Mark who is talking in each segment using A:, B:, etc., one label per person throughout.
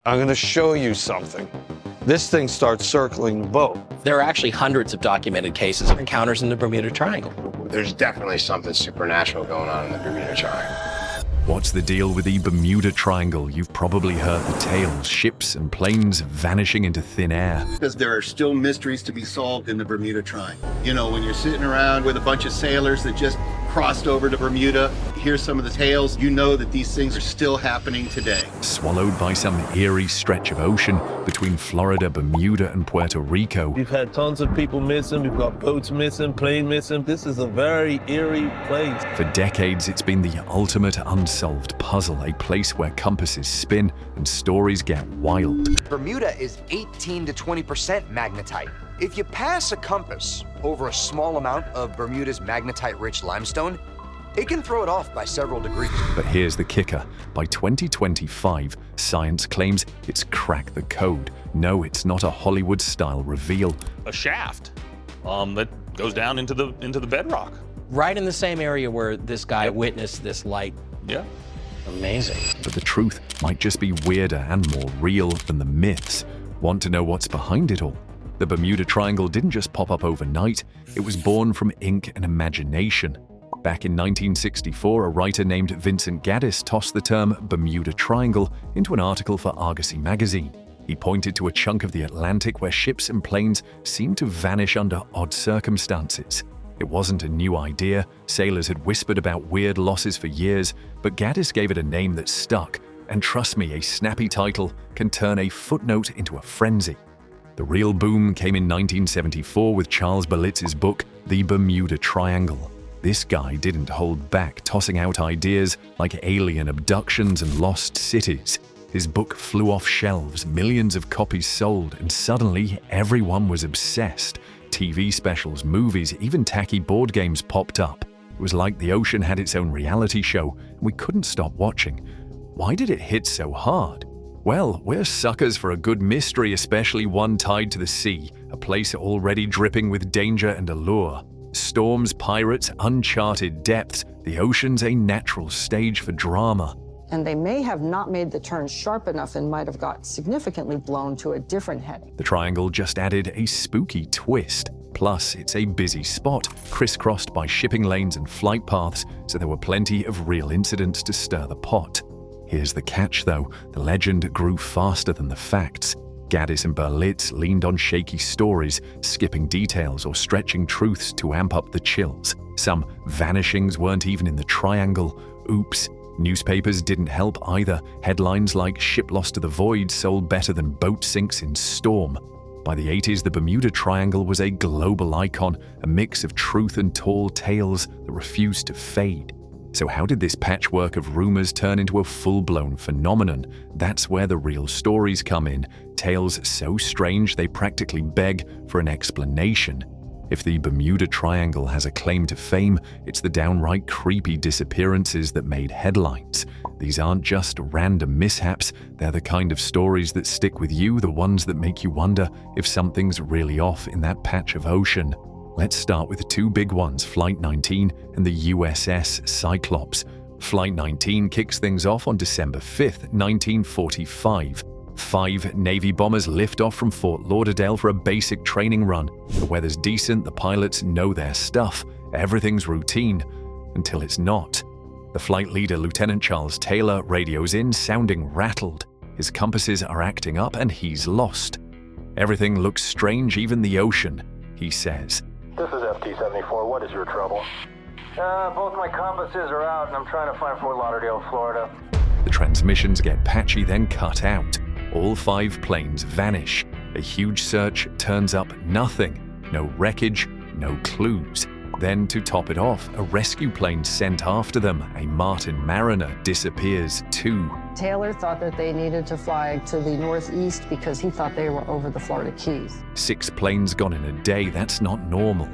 A: I'm going to show you something. This thing starts circling the boat.
B: There are actually hundreds of documented cases of encounters in the Bermuda Triangle.
C: There's definitely something supernatural going on in the Bermuda Triangle.
D: What's the deal with the Bermuda Triangle? You've probably heard the tales, ships and planes vanishing into thin air.
E: Because there are still mysteries to be solved in the Bermuda Triangle. You know, when you're sitting around with a bunch of sailors that just crossed over to Bermuda, hear some of the tales, you know that these things are still happening today.
D: Swallowed by some eerie stretch of ocean between Florida, Bermuda and Puerto Rico.
F: We've had tons of people missing, we've got boats missing, plane missing. This is a very eerie place.
D: For decades, it's been the ultimate unsolved puzzle, a place where compasses spin and stories get wild.
G: Bermuda is 18 to 20% magnetite. If you pass a compass over a small amount of Bermuda's magnetite-rich limestone, it can throw it off by several degrees.
D: But here's the kicker. By 2025, science claims it's cracked the code. No, it's not a Hollywood-style reveal.
H: A shaft that goes down into the bedrock.
B: Right in the same area where this guy witnessed this light.
H: Yeah.
B: Amazing.
D: But the truth might just be weirder and more real than the myths. Want to know what's behind it all? The Bermuda Triangle didn't just pop up overnight. It was born from ink and imagination. Back in 1964, a writer named Vincent Gaddis tossed the term Bermuda Triangle into an article for Argosy magazine. He pointed to a chunk of the Atlantic where ships and planes seemed to vanish under odd circumstances. It wasn't a new idea. Sailors had whispered about weird losses for years, but Gaddis gave it a name that stuck. And trust me, a snappy title can turn a footnote into a frenzy. The real boom came in 1974 with Charles Berlitz's book, The Bermuda Triangle. This guy didn't hold back, tossing out ideas like alien abductions and lost cities. His book flew off shelves, millions of copies sold, and suddenly everyone was obsessed. TV specials, movies, even tacky board games popped up. It was like the ocean had its own reality show, and we couldn't stop watching. Why did it hit so hard? Well, we're suckers for a good mystery, especially one tied to the sea, a place already dripping with danger and allure. Storms, pirates, uncharted depths, the ocean's a natural stage for drama.
I: And they may have not made the turn sharp enough and might have got significantly blown to a different heading.
D: The triangle just added a spooky twist. Plus, it's a busy spot, crisscrossed by shipping lanes and flight paths, so there were plenty of real incidents to stir the pot. Here's the catch, though. The legend grew faster than the facts. Gaddis and Berlitz leaned on shaky stories, skipping details or stretching truths to amp up the chills. Some vanishings weren't even in the triangle. Oops. Newspapers didn't help either. Headlines like "Ship Lost to the Void" sold better than "Boat Sinks in Storm." By the 80s, the Bermuda Triangle was a global icon, a mix of truth and tall tales that refused to fade. So how did this patchwork of rumors turn into a full-blown phenomenon? That's where the real stories come in, tales so strange they practically beg for an explanation. If the Bermuda Triangle has a claim to fame, it's the downright creepy disappearances that made headlines. These aren't just random mishaps, they're the kind of stories that stick with you, the ones that make you wonder if something's really off in that patch of ocean. Let's start with the two big ones, Flight 19 and the USS Cyclops. Flight 19 kicks things off on December 5th, 1945. 5 Navy bombers lift off from Fort Lauderdale for a basic training run. The weather's decent, the pilots know their stuff, everything's routine, until it's not. The flight leader, Lieutenant Charles Taylor, radios in, sounding rattled. His compasses are acting up and he's lost. Everything looks strange, even the ocean, he says.
J: This is FT-74. What is your trouble? Both my compasses are out and I'm trying to find Fort Lauderdale, Florida.
D: The transmissions get patchy, then cut out. All 5 planes vanish. A huge search turns up nothing. No wreckage, no clues. Then, to top it off, a rescue plane sent after them. A Martin Mariner disappears too.
I: Taylor thought that they needed to fly to the northeast because he thought they were over the Florida Keys.
D: 6 planes gone in a day, that's not normal.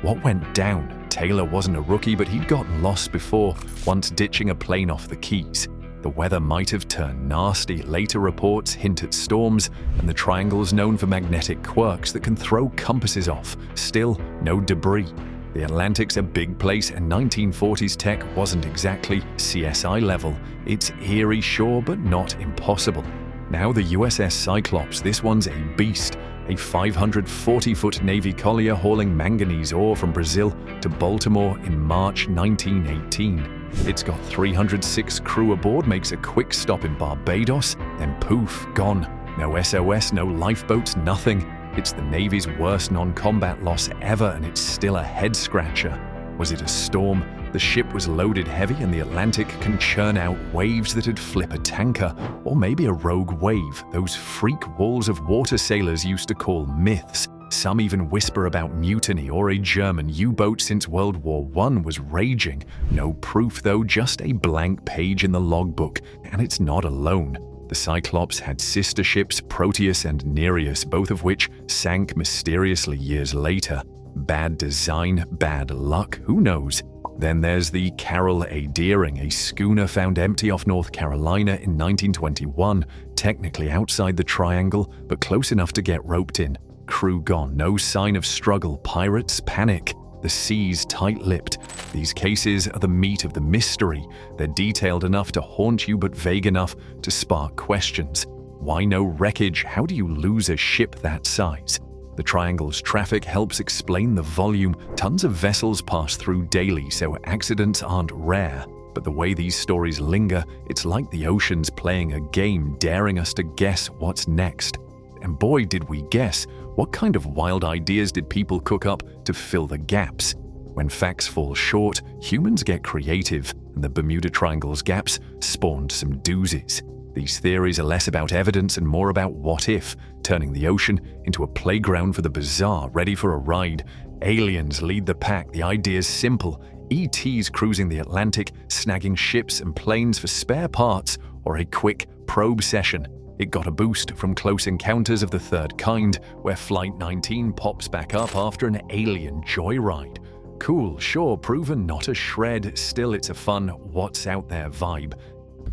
D: What went down? Taylor wasn't a rookie, but he'd gotten lost before, once ditching a plane off the Keys. The weather might have turned nasty. Later reports hint at storms, and the triangle's known for magnetic quirks that can throw compasses off. Still, no debris. The Atlantic's a big place, and 1940s tech wasn't exactly CSI level. It's eerie, sure, but not impossible. Now the USS Cyclops, this one's a beast, a 540-foot Navy collier hauling manganese ore from Brazil to Baltimore in March 1918. It's got 306 crew aboard, makes a quick stop in Barbados, then poof, gone. No SOS, no lifeboats, nothing. It's the Navy's worst non-combat loss ever, and it's still a head-scratcher. Was it a storm? The ship was loaded heavy and the Atlantic can churn out waves that'd flip a tanker, or maybe a rogue wave, those freak walls of water sailors used to call myths. Some even whisper about mutiny or a German U-boat since World War I was raging. No proof though, just a blank page in the logbook, and it's not alone. The Cyclops had sister ships Proteus and Nereus, both of which sank mysteriously years later. Bad design, bad luck, who knows? Then there's the Carroll A. Deering, a schooner found empty off North Carolina in 1921, technically outside the triangle, but close enough to get roped in. Crew gone, no sign of struggle, pirates panic. The seas tight-lipped. These cases are the meat of the mystery. They're detailed enough to haunt you but vague enough to spark questions. Why no wreckage? How do you lose a ship that size? The triangle's traffic helps explain the volume. Tons of vessels pass through daily, so accidents aren't rare. But the way these stories linger, it's like the ocean's playing a game, daring us to guess what's next. And boy, did we guess. What kind of wild ideas did people cook up to fill the gaps? When facts fall short, humans get creative, and the Bermuda Triangle's gaps spawned some doozies. These theories are less about evidence and more about what if, turning the ocean into a playground for the bizarre, ready for a ride. Aliens lead the pack, the idea's simple. ETs cruising the Atlantic, snagging ships and planes for spare parts, or a quick probe session. It got a boost from Close Encounters of the Third Kind, where Flight 19 pops back up after an alien joyride. Cool, sure, proven not a shred, still it's a fun what's out there vibe.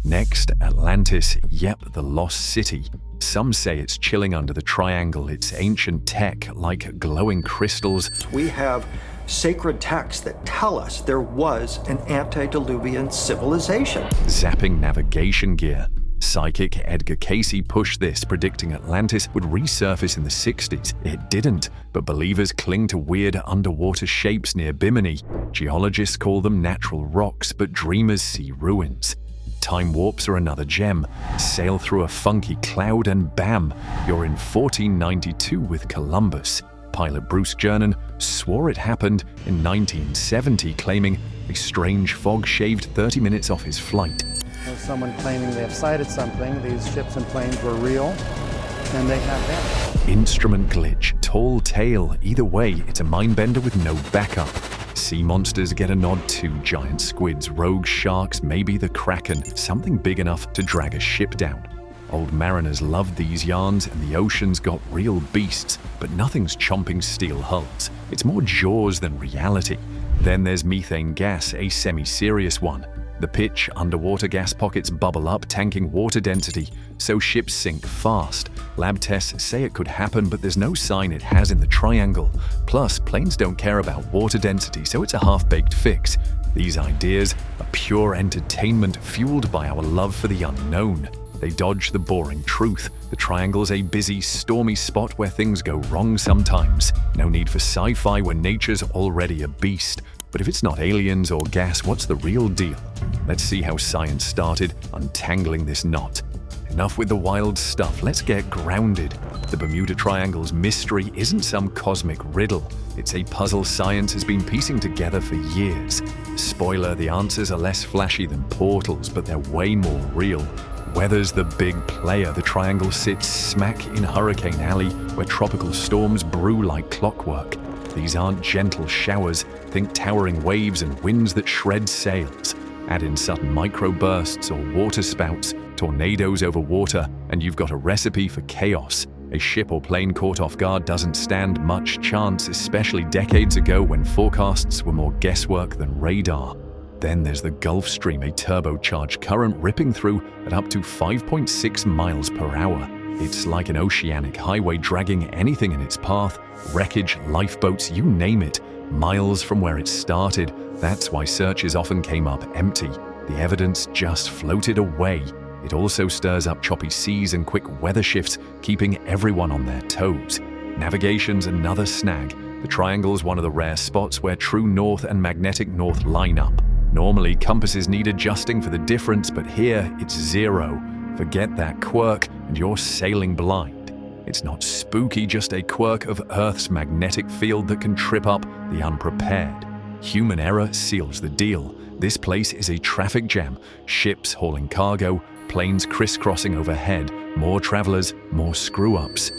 D: Next, Atlantis, yep, the lost city. Some say it's chilling under the triangle, its ancient tech like glowing crystals.
K: We have sacred texts that tell us there was an antediluvian civilization.
D: Zapping navigation gear. Psychic Edgar Casey pushed this, predicting Atlantis would resurface in the 60s. It didn't, but believers cling to weird underwater shapes near Bimini. Geologists call them natural rocks, but dreamers see ruins. Time warps are another gem. Sail through a funky cloud and bam, you're in 1492 with Columbus. Pilot Bruce Jernan swore it happened in 1970, claiming a strange fog shaved 30 minutes off his flight.
L: There's someone claiming they have sighted something. These ships and planes were real, and they have vanished.
D: Instrument glitch, tall tale, either way, it's a mindbender with no backup. Sea monsters get a nod too, giant squids, rogue sharks, maybe the Kraken, something big enough to drag a ship down. Old mariners loved these yarns, and the ocean's got real beasts, but nothing's chomping steel hulls. It's more Jaws than reality. Then there's methane gas, a semi-serious one. The pitch, underwater gas pockets bubble up, tanking water density, so ships sink fast. Lab tests say it could happen, but there's no sign it has in the triangle. Plus, planes don't care about water density, so it's a half-baked fix. These ideas are pure entertainment fueled by our love for the unknown. They dodge the boring truth. The triangle's a busy, stormy spot where things go wrong sometimes. No need for sci-fi when nature's already a beast. But if it's not aliens or gas, what's the real deal? Let's see how science started untangling this knot. Enough with the wild stuff, let's get grounded. The Bermuda Triangle's mystery isn't some cosmic riddle. It's a puzzle science has been piecing together for years. Spoiler, the answers are less flashy than portals, but they're way more real. Weather's the big player. The triangle sits smack in Hurricane Alley, where tropical storms brew like clockwork. These aren't gentle showers, think towering waves and winds that shred sails. Add in sudden microbursts or water spouts, tornadoes over water, and you've got a recipe for chaos. A ship or plane caught off guard doesn't stand much chance, especially decades ago when forecasts were more guesswork than radar. Then there's the Gulf Stream, a turbocharged current ripping through at up to 5.6 miles per hour. It's like an oceanic highway dragging anything in its path, wreckage, lifeboats, you name it, miles from where it started. That's why searches often came up empty. The evidence just floated away. It also stirs up choppy seas and quick weather shifts, keeping everyone on their toes. Navigation's another snag. The triangle's one of the rare spots where true north and magnetic north line up. Normally, compasses need adjusting for the difference, but here it's zero. Forget that quirk, and you're sailing blind. It's not spooky, just a quirk of Earth's magnetic field that can trip up the unprepared. Human error seals the deal. This place is a traffic jam. Ships hauling cargo, planes crisscrossing overhead, more travelers, more screw-ups.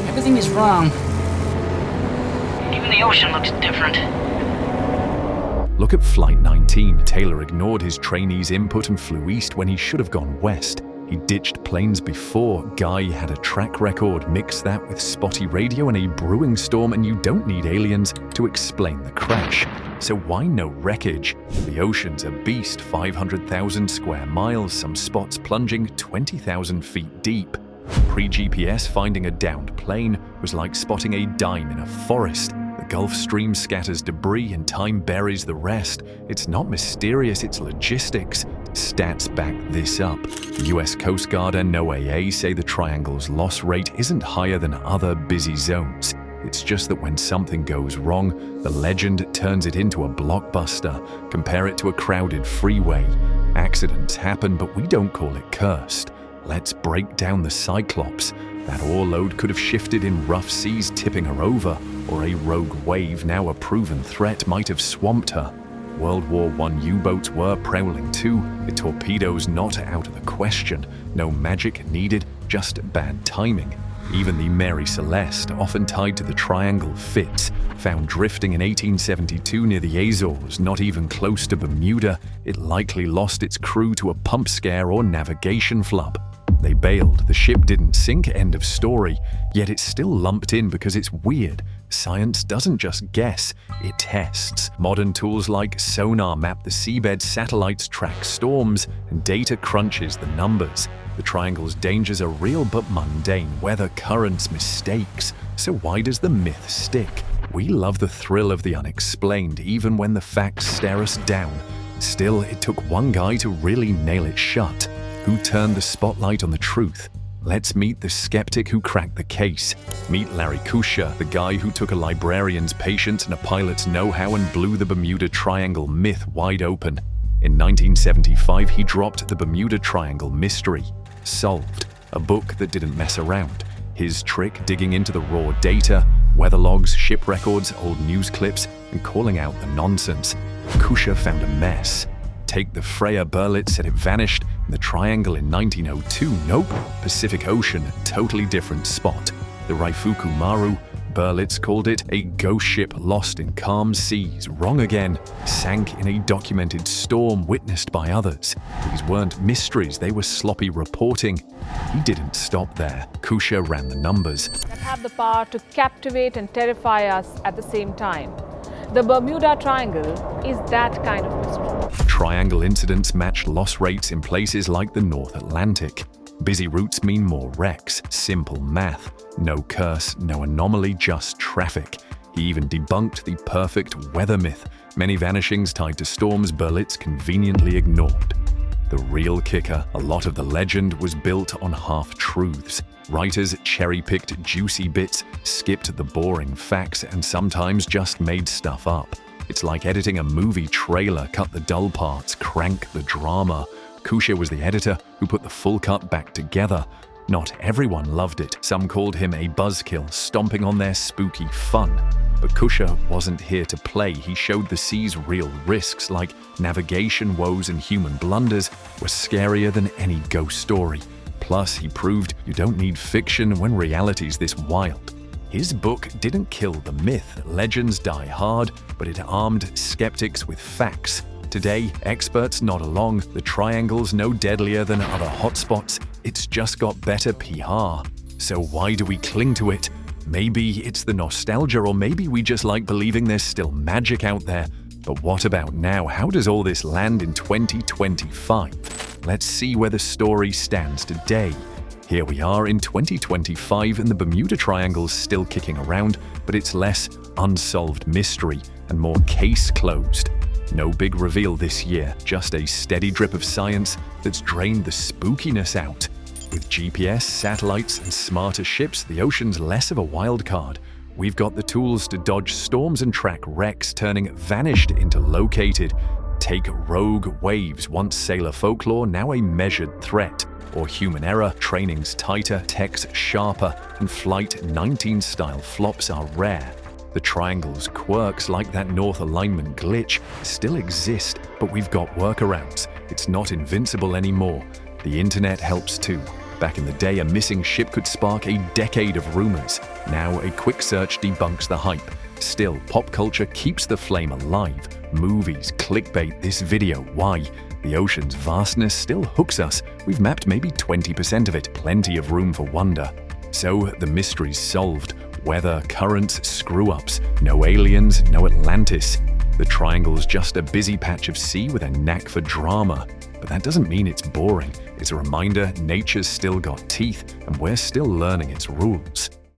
M: Everything is wrong. Even the ocean looks different.
D: Look at Flight 19. Taylor ignored his trainee's input and flew east when he should have gone west. He ditched planes before. Guy had a track record. Mix that with spotty radio and a brewing storm, and you don't need aliens to explain the crash. So why no wreckage? The ocean's a beast, 500,000 square miles, some spots plunging 20,000 feet deep. Pre-GPS, finding a downed plane was like spotting a dime in a forest. The Gulf Stream scatters debris and time buries the rest. It's not mysterious, it's logistics. Stats back this up. The US Coast Guard and NOAA say the triangle's loss rate isn't higher than other busy zones. It's just that when something goes wrong, the legend turns it into a blockbuster. Compare it to a crowded freeway. Accidents happen, but we don't call it cursed. Let's break down the Cyclops. That ore load could have shifted in rough seas, tipping her over, or a rogue wave, now a proven threat, might have swamped her. World War I U-boats were prowling too. The torpedoes not out of the question. No magic needed, just bad timing. Even the Mary Celeste, often tied to the triangle, fits. Found drifting in 1872 near the Azores, not even close to Bermuda, it likely lost its crew to a pump scare or navigation flub. They bailed, the ship didn't sink, end of story. Yet it's still lumped in because it's weird. Science doesn't just guess, it tests. Modern tools like sonar map the seabed, satellites track storms, and data crunches the numbers. The triangle's dangers are real but mundane, weather, currents, mistakes. So why does the myth stick? We love the thrill of the unexplained, even when the facts stare us down. Still, it took one guy to really nail it shut. Who turned the spotlight on the truth? Let's meet the skeptic who cracked the case. Meet Larry Kusha, the guy who took a librarian's patience and a pilot's know-how and blew the Bermuda Triangle myth wide open. In 1975, he dropped The Bermuda Triangle Mystery. Solved. A book that didn't mess around. His trick, digging into the raw data, weather logs, ship records, old news clips, and calling out the nonsense. Kusha found a mess. Take the Freya Berlitz, said it vanished, and the triangle in 1902, nope, Pacific Ocean, totally different spot. The Raifuku Maru, Berlitz called it a ghost ship lost in calm seas, wrong again, sank in a documented storm witnessed by others. These weren't mysteries, they were sloppy reporting. He didn't stop there. Kusha ran the numbers.
N: That have the power to captivate and terrify us at the same time. The Bermuda Triangle is that kind of mystery.
D: Triangle incidents match loss rates in places like the North Atlantic. Busy routes mean more wrecks. Simple math. No curse, no anomaly, just traffic. He even debunked the perfect weather myth. Many vanishings tied to storms Berlitz conveniently ignored. The real kicker, a lot of the legend was built on half-truths. Writers cherry-picked juicy bits, skipped the boring facts, and sometimes just made stuff up. It's like editing a movie trailer, cut the dull parts, crank the drama. Kusha was the editor who put the full cut back together. Not everyone loved it. Some called him a buzzkill, stomping on their spooky fun. But Kusha wasn't here to play. He showed the sea's real risks, like navigation woes and human blunders, were scarier than any ghost story. Plus, he proved you don't need fiction when reality's this wild. His book didn't kill the myth. Legends die hard, but it armed skeptics with facts. Today, experts nod along. The triangle's no deadlier than other hotspots. It's just got better PR. So why do we cling to it? Maybe it's the nostalgia, or maybe we just like believing there's still magic out there. But what about now? How does all this land in 2025? Let's see where the story stands today. Here we are in 2025 and the Bermuda Triangle's still kicking around, but it's less unsolved mystery and more case closed. No big reveal this year, just a steady drip of science that's drained the spookiness out. With GPS, satellites, and smarter ships, the ocean's less of a wild card. We've got the tools to dodge storms and track wrecks turning vanished into located. Take rogue waves, once sailor folklore, now a measured threat. Or human error, training's tighter, tech's sharper, and Flight 19-style flops are rare. The triangle's quirks, like that north alignment glitch, still exist, but we've got workarounds. It's not invincible anymore. The internet helps too. Back in the day, a missing ship could spark a decade of rumors. Now, a quick search debunks the hype. Still, pop culture keeps the flame alive. Movies, clickbait, this video, why? The ocean's vastness still hooks us. We've mapped maybe 20% of it, plenty of room for wonder. So, the mystery's solved. Weather, currents, screw-ups. No aliens, no Atlantis. The triangle's just a busy patch of sea with a knack for drama. But that doesn't mean it's boring. It's a reminder nature's still got teeth, and we're still learning its rules.